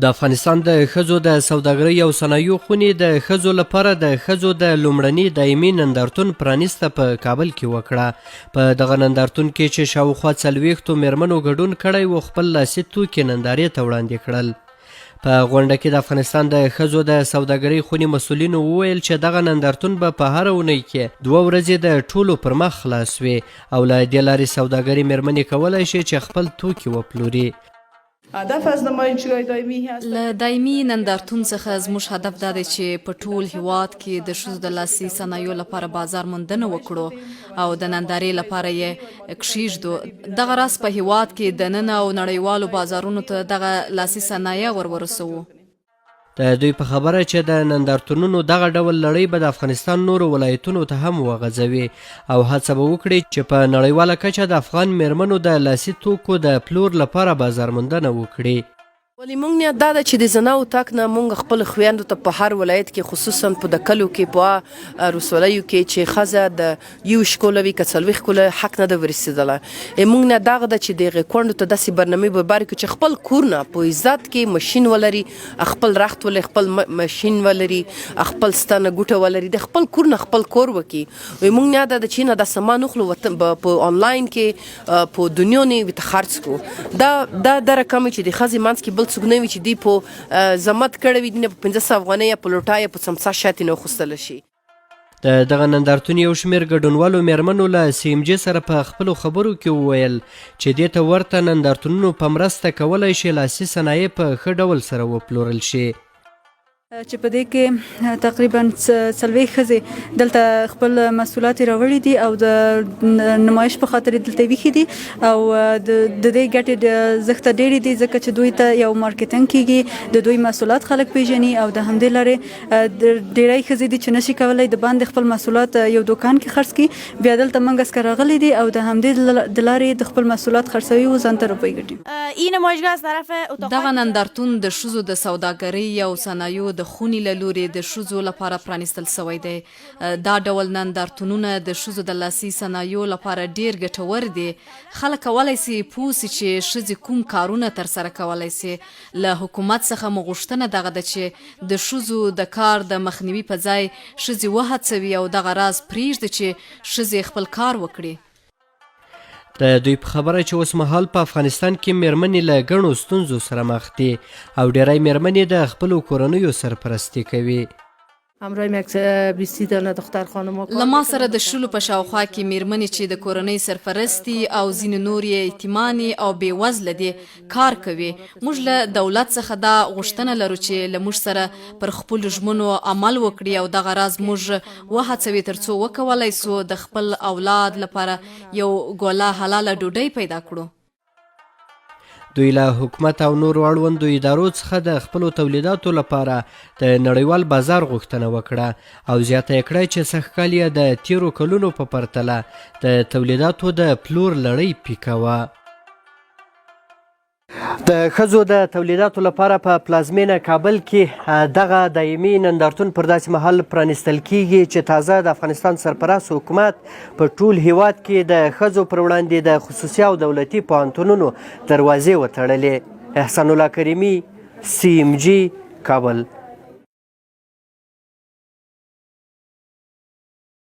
د افغانستان د ښځو د سوداګرۍ او صنایعو خونې د ښځو لپاره د ښځو د لومړني دایمي نندارتون پرانیسته په کابل کې وکړه. په دغه نندارتون کې چې شاوخوا 40 میرمنو ګډون کړی و، خپل لاسي توکي نندارې ته وړاندې کړل. په غونډه کې د افغانستان د ښځو د سوداګرۍ خونې مسؤلینو وویل چې دغه نندارتون به په هره اونۍ کې 2 ورځې د ټولو پر مخ خلاص وي او له دې لارې سوداګري میرمنې کولی شي چې خپل توکي وپلوري. هدف از نمایشگاه دایمی هست. له دایمي نندارتون څخه زموږ هدف دا دی چې په ټول هیواد کې د ښځو د لاسي صنایعو لپاره بازار موندنه وکړو او د نندارې لپاره یې کښیږدو. دغه راز په هیواد کې دننه او نړیوالو بازارونو ته دغه لاسي صنایع ورسوو. د دوی په خبره چې د نندارتونونو دغه ډول لړۍ به د افغانستان نورو ولایتونو ته هم وغځوي او هڅه به وکړي چې په نړیواله کچه د افغان میرمنو د لاسي توکو د پلور لپاره بازار موندنه وکړي. ولی مونږ نه دا ده چې د زناو تاک نه مونږ خپل خویندو ته په هر ولایت کې خصوصا په د کلو کې په رسولیو کې چې ښځه د یو شکوله وي که 40 شکوله حق نه ده ورسېدله. مونږ نه دغه ده چې د هغې کونډو ته داسې برنامې برابرې کړو چې خپل کور نه په عزت کې ماشین ولري، خپل رخت ولري، خپل ماشین ولري، خپل ستنه ګوټه ولري، د خپل کور نه خپل کور وکړي. مونږ نه دا ده چې نه دا سامان وخلو په آنلاین کې په دنیا نه ورته خرڅ کړو. دا رقم چې د ښځې منځ کې څوک نه وي چې دی په زمت کړی وي، نه په 500 افغانۍ یا په لوټه یا په څمڅه شات نه اخیستلی شي. د دغه نندارتون یو شمېر ګډونوالو میرمنو له CMG سره په خپلو خبرو کې وویل چې دې ته ورته نندارتونونو په مرسته کولی شي لاسي صنایع په ښه ډول سره وپلورل شي. چې په دې کې تقریبا 40 ښځې دلته خپل محصولات راوړي دي او د نمایش په خاطر دلته ویښې دي او د دې ګټې زښته ډېرې دي ځکه چې دوی ته یو مارکیټینګ کیږي، د دوی محصولات خلک پیژني او د همدې لارې ډېری ښځې دي چې نشي کولی د باندې خپل محصولات یو دوکان کې خرڅ کړي، بیا دلته منګ اسکه راغلي دي او د همدې د لارې د خپل محصولات خرڅوي او ځان ته روپۍ ګټي. این نمایشگاه از طرف دغه نندارتون د ښځو د سوداګرۍ او صنایعو د خونې له لورې د ښځو لپاره پرانیستل شوی دی. دا ډول نندارتونونه د ښځو د لاسي صنایعو لپاره ډیر ګټور دي. خلک کولی سي پوه سي چې ښځې کوم کارونه ترسره کولی سي. له حکومت څخه مو غوښتنه دغه ده چې د ښځو د کار د مخنیوي په ځای ښځې وهڅوي او دغه راز پرېږدي چې ښځې خپل کار وکړي. د دوی په خبره چې اوسمهال په افغانستان کې میرمنې له ګڼو ستونزو سره مخ دي او ډیری میرمنې د خپلو کورنیو سرپرستي کوي. همراهم یک 20 دانه دختر خانم له ما سره د شلو په شاوخوا کې میرمنې چې د کورنۍ سرپرستي او ځینې نور یې یتیمانې او بېوزله دي کار کوي. موږ له دولت څخه دا غوښتنه لرو چې له موږ سره پر خپلو ژمنو عمل وکړي او دغه راز موږ وهڅوي تر څو وکولی سو د خپل اولاد لپاره یو ګوله حلاله ډوډۍ پیدا کړو. دوی له حکومت او نورو اړوندو ادارو څخه د خپلو تولیداتو لپاره د نړیوال بازار غوښتنه وکړه او زیاته یې کړه چې سږکال یې د تیرو کلونو په پرتله د تولیداتو د پلور لړۍ پیکه وه. د ښځو د تولیداتو لپاره په پلازمینه کابل کې دغه دایمي نندارتون پر داسې مهال پرانیستل کیږي چې تازه د افغانستان سرپرست حکومت په ټول هیواد کې د ښځو پر وړاندې د خصوصي او دولتي پوهنتونونو دروازې وتړلې. احسان الله کریمي، CMG، کابل.